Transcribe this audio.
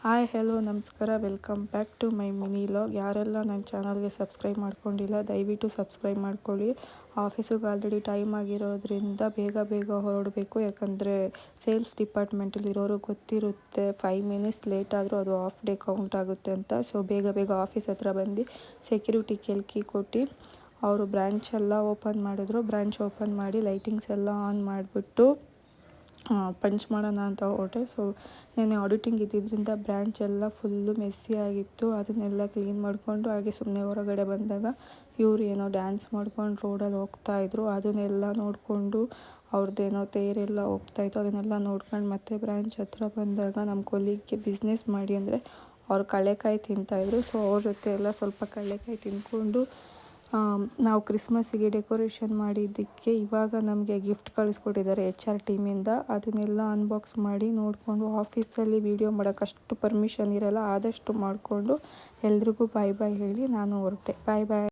Hi hello ನಮಸ್ಕಾರ, welcome back to my mini log. ಯಾರೆಲ್ಲ ನನ್ನ ಚಾನಲ್ಗೆ ಸಬ್ಸ್ಕ್ರೈಬ್ ಮಾಡ್ಕೊಂಡಿಲ್ಲ ದಯವಿಟ್ಟು ಸಬ್ಸ್ಕ್ರೈಬ್ ಮಾಡ್ಕೊಳ್ಳಿ. ಆಫೀಸಿಗೆ ಆಲ್ರೆಡಿ ಟೈಮ್ ಆಗಿರೋದ್ರಿಂದ ಬೇಗ ಹೊರಡಬೇಕು. ಯಾಕಂದರೆ ಸೇಲ್ಸ್ ಡಿಪಾರ್ಟ್ಮೆಂಟಲ್ಲಿರೋರು ಗೊತ್ತಿರುತ್ತೆ 5 ಮಿನಿಟ್ಸ್ ಲೇಟ್ ಆದರೂ ಅದು ಆಫ್ ಡೇ ಕೌಂಟ್ ಆಗುತ್ತೆ ಅಂತ. ಸೊ ಬೇಗ ಆಫೀಸ್ ಹತ್ರ ಬಂದು ಸೆಕ್ಯೂರಿಟಿ ಕೀ ಕೊಟ್ಟು ಅವರು ಬ್ರ್ಯಾಂಚ್ ಎಲ್ಲ ಓಪನ್ ಮಾಡಿದ್ರು. ಬ್ರ್ಯಾಂಚ್ ಓಪನ್ ಮಾಡಿ ಲೈಟಿಂಗ್ಸ್ ಎಲ್ಲ ಆನ್ ಮಾಡಿಬಿಟ್ಟು ಪಂಚ್ ಮಾಡೋಣ ಅಂತ ಹೊರಟೆ. ಸೊ ನೆನ್ನೆ ಆಡಿಟಿಂಗ್ ಇದ್ದಿದ್ದರಿಂದ ಬ್ರ್ಯಾಂಚ್ ಎಲ್ಲ ಫುಲ್ಲು ಮೆಸ್ಸಿ ಆಗಿತ್ತು. ಅದನ್ನೆಲ್ಲ ಕ್ಲೀನ್ ಮಾಡಿಕೊಂಡು ಹಾಗೆ ಸುಮ್ಮನೆ ಹೊರಗಡೆ ಬಂದಾಗ ಇವರು ಏನೋ ಡ್ಯಾನ್ಸ್ ಮಾಡ್ಕೊಂಡು ರೋಡಲ್ಲಿ ಹೋಗ್ತಾಯಿದ್ರು. ಅದನ್ನೆಲ್ಲ ನೋಡಿಕೊಂಡು ಅವ್ರದ್ದೇನೋ ತೇರೆಲ್ಲ ಹೋಗ್ತಾಯಿತ್ತು. ಅದನ್ನೆಲ್ಲ ನೋಡ್ಕೊಂಡು ಮತ್ತೆ ಬ್ರ್ಯಾಂಚ್ ಹತ್ರ ಬಂದಾಗ ನಮ್ಮ ಕೊಲೀಗ್ಗೆ ಬಿಸ್ನೆಸ್ ಮಾಡಿ ಅಂದರೆ ಅವ್ರು ಕಡಲೆಕಾಯಿ ತಿಂತಾಯಿದ್ರು. ಸೊ ಅವ್ರ ಜೊತೆ ಎಲ್ಲ ಸ್ವಲ್ಪ ಕಡಲೆಕಾಯಿ ತಿಂದ್ಕೊಂಡು ನಾವು ಕ್ರಿಸ್ಮಸ್ಸಿಗೆ ಡೆಕೋರೇಷನ್ ಮಾಡಿದ್ದಕ್ಕೆ ಇವಾಗ ನಮಗೆ ಗಿಫ್ಟ್ ಕಳಿಸ್ಕೊಟ್ಟಿದ್ದಾರೆ HR ಟೀಮಿಂದ. ಅದನ್ನೆಲ್ಲ ಅನ್ಬಾಕ್ಸ್ ಮಾಡಿ ನೋಡಿಕೊಂಡು ಆಫೀಸಲ್ಲಿ ವೀಡಿಯೋ ಮಾಡೋಕ್ಕಷ್ಟು ಪರ್ಮಿಷನ್ ಇರಲ್ಲ, ಆದಷ್ಟು ಮಾಡಿಕೊಂಡು ಎಲ್ರಿಗೂ ಬಾಯ್ ಹೇಳಿ ನಾನು ಹೊರಟೆ. ಬಾಯ್.